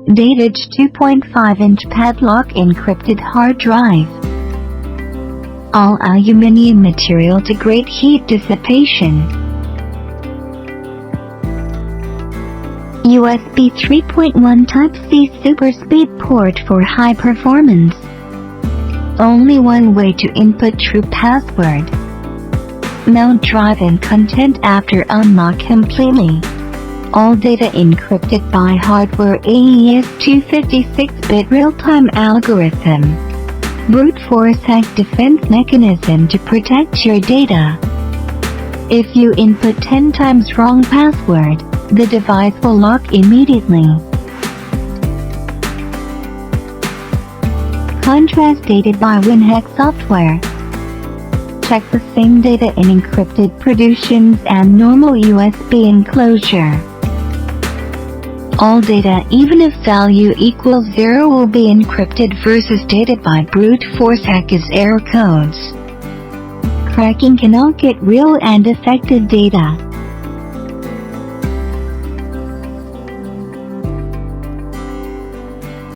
Datage 2.5-inch Padlock encrypted hard drive. All aluminum material to great heat dissipation. USB 3.1 Type-C super speed port for high performance. Only one way to input true password. Mount drive and content after unlock completely. All data encrypted by hardware AES 256-bit real-time algorithm. Brute force hack defense mechanism to protect your data. If you input 10 times wrong password, the device will lock immediately. Contrast dated by WinHack software. Check the same data in encrypted productions and normal USB enclosure. All data, even if value equals 0, will be encrypted versus dated by brute force hack as error codes. Cracking cannot get real and affected data.